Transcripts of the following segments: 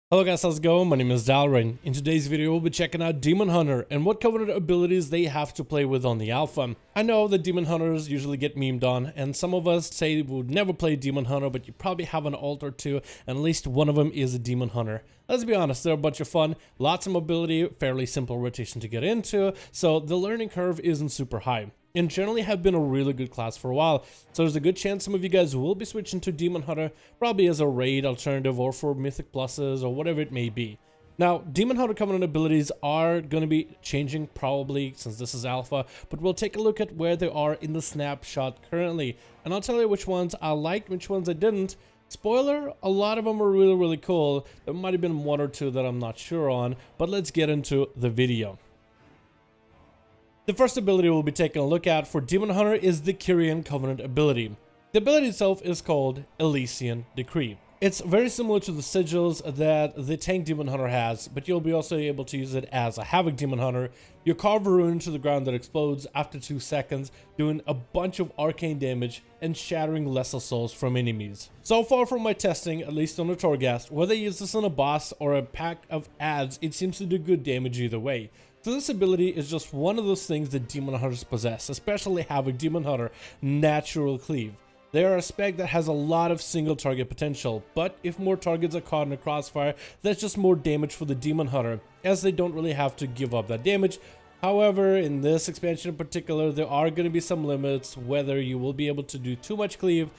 Hello guys, how's it going? My name is Dalaran. In today's video, we'll be checking out Demon Hunter and what covenant abilities they have to play with on the alpha. I know that Demon Hunters usually get memed on, and some of us say we would never play Demon Hunter, but you probably have an alt or two, and at least one of them is a Demon Hunter. Let's be honest, they're a bunch of fun, lots of mobility, fairly simple rotation to get into, so the learning curve isn't super high. And generally have been a really good class for a while, so there's a good chance some of you guys will be switching to Demon Hunter, probably as a raid alternative or for Mythic Pluses or whatever it may be. Now, Demon Hunter Covenant abilities are going to be changing probably since this is alpha, but we'll take a look at where they are in the snapshot currently, and I'll tell you which ones I liked, which ones I didn't. Spoiler, a lot of them are really cool. There might have been one or two that I'm not sure on, but let's get into the video. The first ability we'll be taking a look at for Demon Hunter is the Kyrian Covenant ability. The ability itself is called Elysian Decree. It's very similar to the sigils that the tank Demon Hunter has, but you'll be also able to use it as a Havoc Demon Hunter. You carve a rune into the ground that explodes after 2 seconds, doing a bunch of arcane damage and shattering lesser souls from enemies. So far from my testing, at least on the Torghast, whether you use this on a boss or a pack of adds, it seems to do good damage either way. So this ability is just one of those things that Demon Hunters possess, especially Havoc Demon Hunter, Natural Cleave. They are a spec that has a lot of single target potential, but if more targets are caught in a crossfire, that's just more damage for the Demon Hunter, as they don't really have to give up that damage. However, in this expansion in particular, there are going to be some limits, whether you will be able to do too much cleave.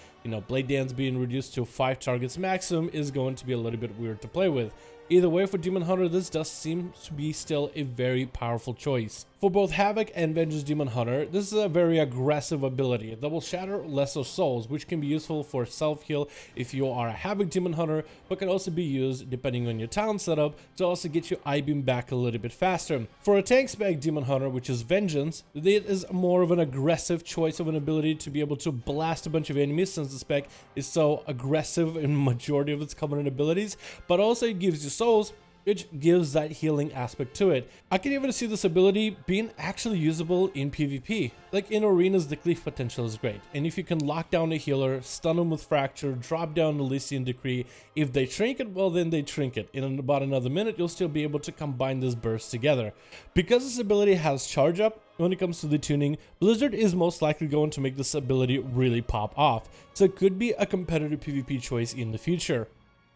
Blade Dance being reduced to 5 targets maximum is going to be a little bit weird to play with. Either way, for Demon Hunter, this does seem to be still a very powerful choice. For both Havoc and Vengeance Demon Hunter, this is a very aggressive ability that will shatter lesser souls, which can be useful for self-heal if you are a Havoc Demon Hunter, but can also be used, depending on your talent setup, to also get your I-Beam back a little bit faster. For a tank spec Demon Hunter, which is Vengeance, it is more of an aggressive choice of an ability to be able to blast a bunch of enemies, since the spec is so aggressive in majority of its covenant abilities, but also it gives you souls, which gives that healing aspect to it. I can even see this ability being actually usable in PvP. Like in arenas, the cleave potential is great, and if you can lock down a healer, stun them with Fracture, drop down Elysian Decree, if they trinket, well then they trinket. In about another minute, you'll still be able to combine this burst together. Because this ability has charge up, when it comes to the tuning, Blizzard is most likely going to make this ability really pop off, so it could be a competitive PvP choice in the future.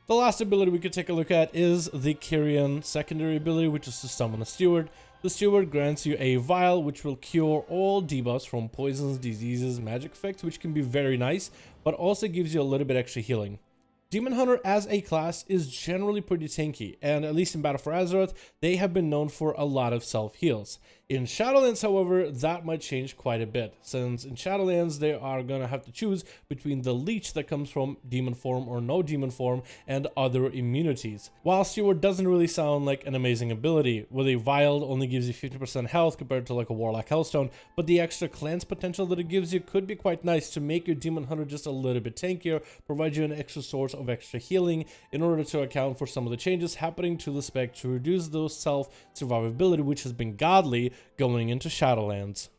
The last ability we could take a look at is the Kyrian secondary ability, which is to summon a Steward. The Steward grants you a vial, which will cure all debuffs from poisons, diseases, magic effects, which can be very nice, but also gives you a little bit extra healing. Demon Hunter as a class is generally pretty tanky, and at least in Battle for Azeroth, they have been known for a lot of self-heals. In Shadowlands, however, that might change quite a bit, since in Shadowlands they are going to have to choose between the leech that comes from demon form or no demon form and other immunities. While Steward doesn't really sound like an amazing ability, with a vial only gives you 50% health compared to like a Warlock Hellstone, but the extra cleanse potential that it gives you could be quite nice to make your Demon Hunter just a little bit tankier, provide you an extra source of extra healing in order to account for some of the changes happening to the spec to reduce those self-survivability, which has been godly going into Shadowlands.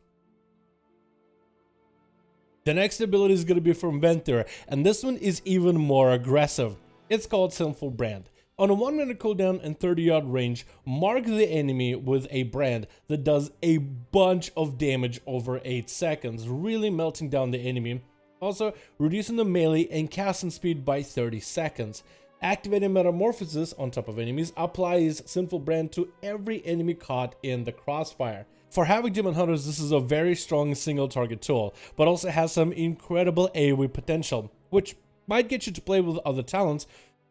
The next ability is going to be from Ventura, and this one is even more aggressive. It's called Sinful Brand. On a 1 minute cooldown and 30-yard range, mark the enemy with a brand that does a bunch of damage over 8 seconds, really melting down the enemy. Also, reducing the melee and casting speed by 30 seconds. Activating Metamorphosis on top of enemies applies Sinful Brand to every enemy caught in the crossfire. For Havoc Demon Hunters, this is a very strong single target tool, but also has some incredible AoE potential, which might get you to play with other talents,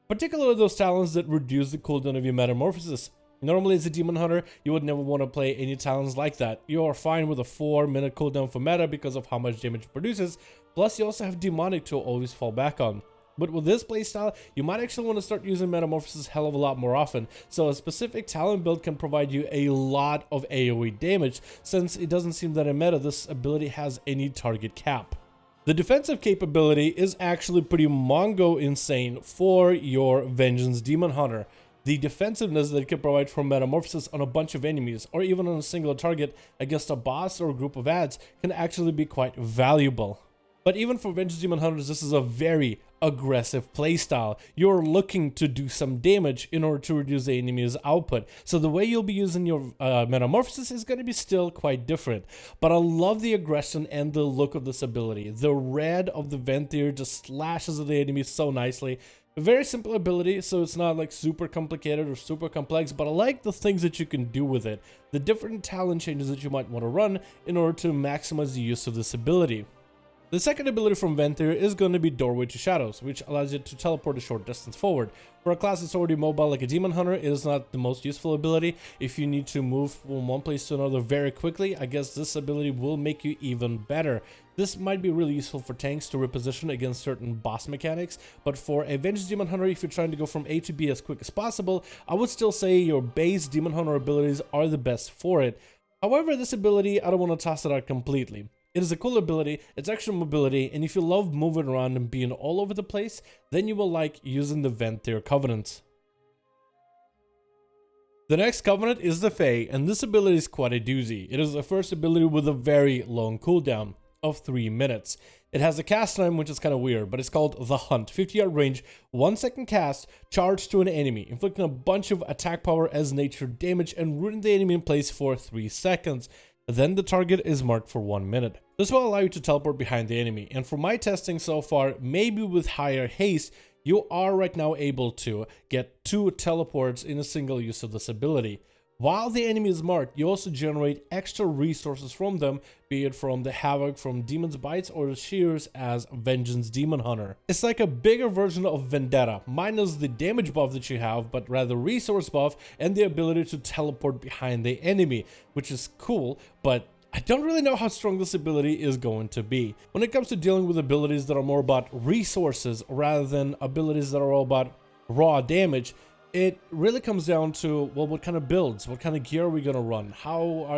particularly those talents that reduce the cooldown of your Metamorphosis. Normally as a Demon Hunter, you would never want to play any talents like that. You are fine with a 4-minute cooldown for meta because of how much damage it produces, plus you also have Demonic to always fall back on. But with this playstyle, you might actually want to start using Metamorphosis hell of a lot more often, so a specific talent build can provide you a lot of AoE damage, since it doesn't seem that in meta this ability has any target cap. The defensive capability is actually pretty Mongo insane for your Vengeance Demon Hunter. The defensiveness that it can provide from Metamorphosis on a bunch of enemies, or even on a single target against a boss or a group of adds, can actually be quite valuable. But even for Vengeance Demon Hunters, this is a very aggressive playstyle. You're looking to do some damage in order to reduce the enemy's output. So the way you'll be using your metamorphosis is going to be still quite different. But I love the aggression and the look of this ability. The red of the Ventir just slashes at the enemy so nicely. A very simple ability, so it's not like super complicated or super complex, but I like the things that you can do with it. The different talent changes that you might want to run in order to maximize the use of this ability. The second ability from Ventir is going to be Doorway to Shadows, which allows you to teleport a short distance forward. For a class that's already mobile like a Demon Hunter, it is not the most useful ability. If you need to move from one place to another very quickly, I guess this ability will make you even better. This might be really useful for tanks to reposition against certain boss mechanics, but for a Vengeance Demon Hunter, if you're trying to go from A to B as quick as possible, I would still say your base Demon Hunter abilities are the best for it. However, this ability, I don't want to toss it out completely. It is a cool ability, it's extra mobility, and if you love moving around and being all over the place, then you will like using the Ventir Covenant. The next Covenant is the Fae, and this ability is quite a doozy. It is the first ability with a very long cooldown of 3 minutes. It has a cast time, which is kind of weird, but it's called The Hunt. 50-yard range, 1 second cast, charge to an enemy, inflicting a bunch of attack power as nature damage and rooting the enemy in place for 3 seconds. Then the target is marked for 1 minute. This will allow you to teleport behind the enemy, and from my testing so far, maybe with higher haste, you are right now able to get 2 teleports in a single use of this ability. While the enemy is marked, you also generate extra resources from them, be it from the Havoc from Demon's Bites or the Shears as Vengeance Demon Hunter. It's like a bigger version of Vendetta, minus the damage buff that you have, but rather resource buff and the ability to teleport behind the enemy, which is cool, but I don't really know how strong this ability is going to be. When it comes to dealing with abilities that are more about resources rather than abilities that are all about raw damage, it really comes down to, well, what kind of builds, what kind of gear are we going to run,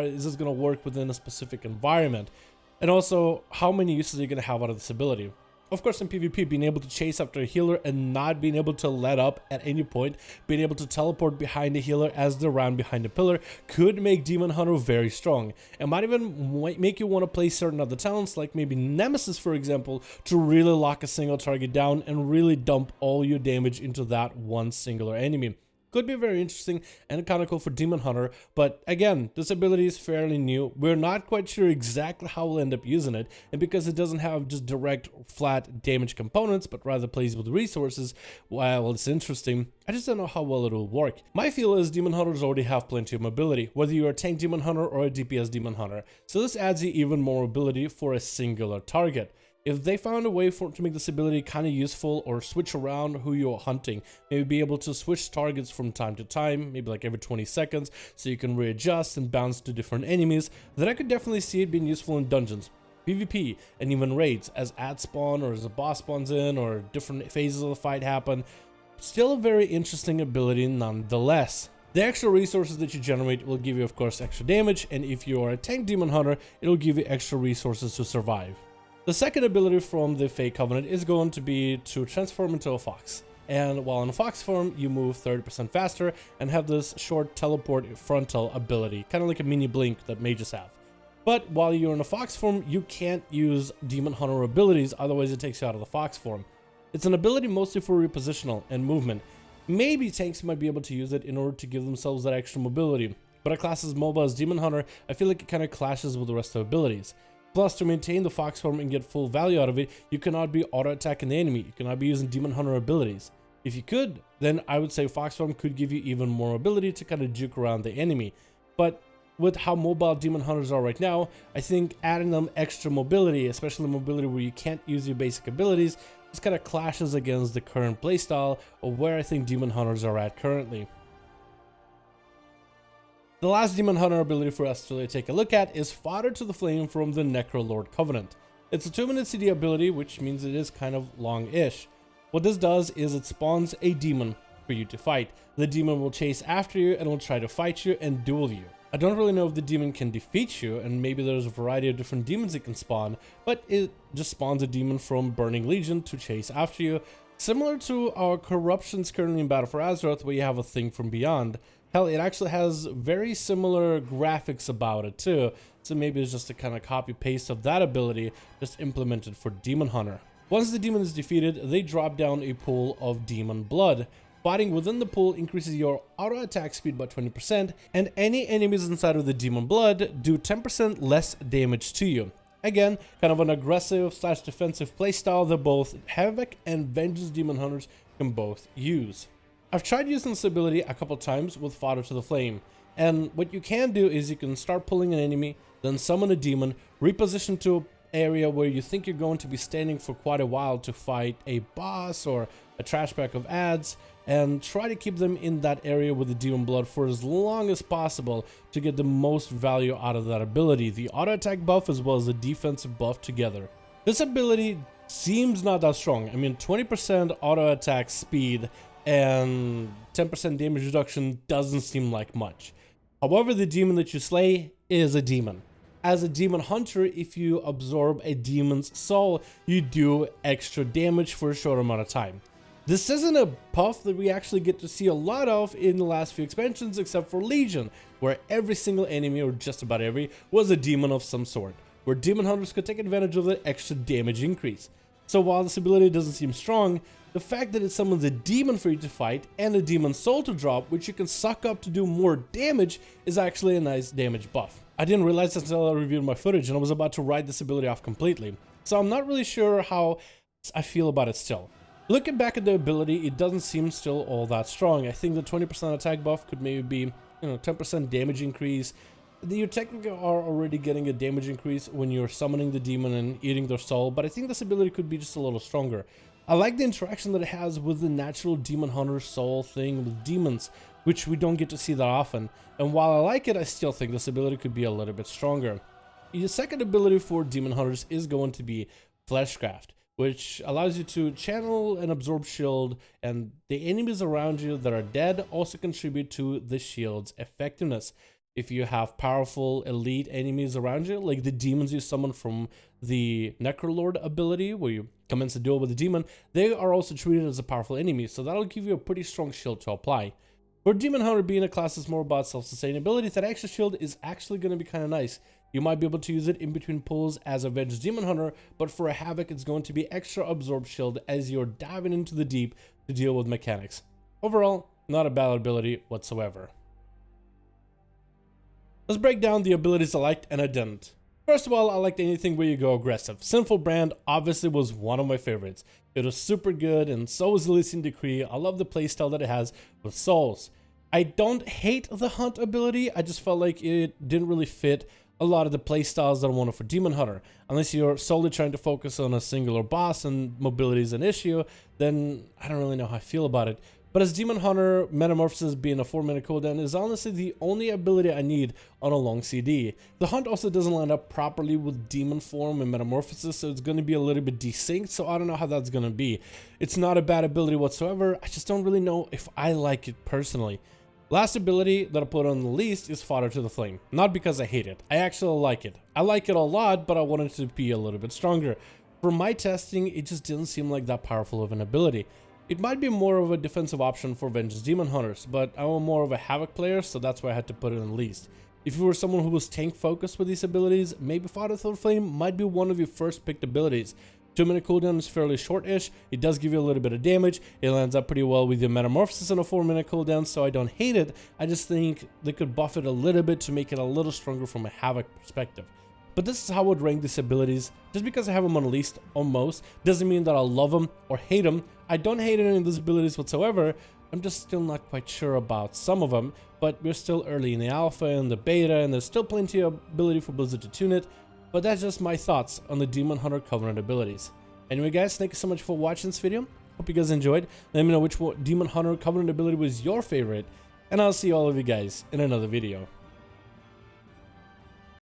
is this going to work within a specific environment, and also how many uses are you going to have out of this ability. Of course, in PvP, being able to chase after a healer and not being able to let up at any point, being able to teleport behind a healer as they're around behind a pillar, could make Demon Hunter very strong. It might even make you want to play certain other talents, like maybe Nemesis, for example, to really lock a single target down and really dump all your damage into that one singular enemy. Could be very interesting and kind of cool for Demon Hunter, but again, this ability is fairly new. We're not quite sure exactly how we'll end up using it, and because it doesn't have just direct flat damage components, but rather plays with resources, while it's interesting, I just don't know how well it will work. My feel is Demon Hunters already have plenty of mobility, whether you're a tank Demon Hunter or a DPS Demon Hunter, so this adds you even more mobility for a singular target. If they found a way to make this ability kind of useful or switch around who you're hunting, maybe be able to switch targets from time to time, maybe like every 20 seconds, so you can readjust and bounce to different enemies, then I could definitely see it being useful in dungeons, PvP, and even raids, as ad spawn or as a boss spawns in or different phases of the fight happen. Still a very interesting ability nonetheless. The extra resources that you generate will give you, of course, extra damage, and if you are a tank Demon Hunter, it'll give you extra resources to survive. The second ability from the Fae Covenant is going to be to transform into a fox. And while in a fox form, you move 30% faster and have this short teleport frontal ability, kind of like a mini blink that mages have. But while you're in a fox form, you can't use Demon Hunter abilities, otherwise it takes you out of the fox form. It's an ability mostly for repositional and movement. Maybe tanks might be able to use it in order to give themselves that extra mobility, but a class as mobile as Demon Hunter, I feel like it kind of clashes with the rest of the abilities. Plus, to maintain the fox form and get full value out of it, you cannot be auto-attacking the enemy. You cannot be using Demon Hunter abilities. If you could, then I would say fox form could give you even more ability to kind of juke around the enemy. But with how mobile Demon Hunters are right now, I think adding them extra mobility, especially mobility where you can't use your basic abilities, just kind of clashes against the current playstyle of where I think Demon Hunters are at currently. The last Demon Hunter ability for us to really take a look at is Fodder To The Flame from the Necrolord Covenant. It's a 2-minute CD ability, which means it is kind of long-ish. What this does is it spawns a demon for you to fight. The demon will chase after you and will try to fight you and duel you. I don't really know if the demon can defeat you, and maybe there's a variety of different demons it can spawn, but it just spawns a demon from Burning Legion to chase after you, similar to our corruptions currently in Battle for Azeroth, where you have a thing from beyond. Hell, it actually has very similar graphics about it too, so maybe it's just a kind of copy paste of that ability just implemented for Demon Hunter. Once the demon is defeated, they drop down a pool of demon blood. Fighting within the pool increases your auto attack speed by 20%, and any enemies inside of the demon blood do 10% less damage to you. Again, kind of an aggressive / defensive playstyle that both Havoc and Vengeance Demon Hunters can both use. I've tried using this ability a couple times with Fodder To The Flame, and what you can do is you can start pulling an enemy, then summon a demon, reposition to an area where you think you're going to be standing for quite a while to fight a boss or a trash pack of adds, and try to keep them in that area with the demon blood for as long as possible to get the most value out of that ability, the auto attack buff as well as the defensive buff together. This ability seems not that strong. I mean, 20% auto attack speed and 10% damage reduction doesn't seem like much. However, the demon that you slay is a demon. As a demon hunter, if you absorb a demon's soul, you do extra damage for a short amount of time. This isn't a buff that we actually get to see a lot of in the last few expansions except for Legion, where every single enemy, or just about every, was a demon of some sort, where demon hunters could take advantage of the extra damage increase. So while this ability doesn't seem strong, the fact that it summons a demon for you to fight and a demon soul to drop, which you can suck up to do more damage, is actually a nice damage buff. I didn't realize this until I reviewed my footage and I was about to write this ability off completely, so I'm not really sure how I feel about it still. Looking back at the ability, it doesn't seem still all that strong. I think the 20% attack buff could maybe be, 10% damage increase. You technically are already getting a damage increase when you're summoning the demon and eating their soul, but I think this ability could be just a little stronger. I like the interaction that it has with the natural demon hunter soul thing with demons, which we don't get to see that often. And while I like it, I still think this ability could be a little bit stronger. The second ability for demon hunters is going to be Fleshcraft, which allows you to channel and absorb shield, and the enemies around you that are dead also contribute to the shield's effectiveness. If you have powerful elite enemies around you, like the demons you summon from the Necrolord ability, where you commence a duel with a demon, they are also treated as a powerful enemy, so that'll give you a pretty strong shield to apply. For Demon Hunter being a class that's more about self-sustainability, that extra shield is actually going to be kind of nice. You might be able to use it in between pulls as a Vengeance Demon Hunter, but for a Havoc it's going to be extra absorb shield as you're diving into the deep to deal with mechanics. Overall, not a bad ability whatsoever. Let's break down the abilities I liked and I didn't. First of all, I liked anything where you go aggressive. Sinful Brand obviously was one of my favorites. It was super good, and so was Elysian Decree. I love the playstyle that it has with souls. I don't hate the Hunt ability, I just felt like it didn't really fit a lot of the playstyles that I wanted for Demon Hunter. Unless you're solely trying to focus on a singular boss and mobility is an issue, then I don't really know how I feel about it. But as Demon Hunter, Metamorphosis being a 4-minute cooldown is honestly the only ability I need on a long CD. The Hunt also doesn't line up properly with Demon Form and Metamorphosis, so it's going to be a little bit desynced, so I don't know how that's going to be. It's not a bad ability whatsoever, I just don't really know if I like it personally. Last ability that I put on the list is Fodder To The Flame. Not because I hate it, I actually like it. I like it a lot, but I wanted it to be a little bit stronger. For my testing, it just didn't seem like that powerful of an ability. It might be more of a defensive option for Vengeance Demon Hunters, but I'm more of a Havoc player, so that's why I had to put it on the list. If you were someone who was tank focused with these abilities, maybe Fodder To The Flame might be one of your first picked abilities. 2-minute cooldown is fairly short-ish, it does give you a little bit of damage, it lands up pretty well with your Metamorphosis on a 4-minute cooldown, so I don't hate it, I just think they could buff it a little bit to make it a little stronger from a Havoc perspective. But this is how I would rank these abilities. Just because I have them on the list on most doesn't mean that I love them or hate them. I don't hate any of these abilities whatsoever. I'm just still not quite sure about some of them, but we're still early in the alpha and the beta, and there's still plenty of ability for Blizzard to tune it. But that's just my thoughts on the Demon Hunter Covenant abilities. Anyway guys, thank you so much for watching this video. Hope you guys enjoyed. Let me know which Demon Hunter Covenant ability was your favorite, and I'll see all of you guys in another video.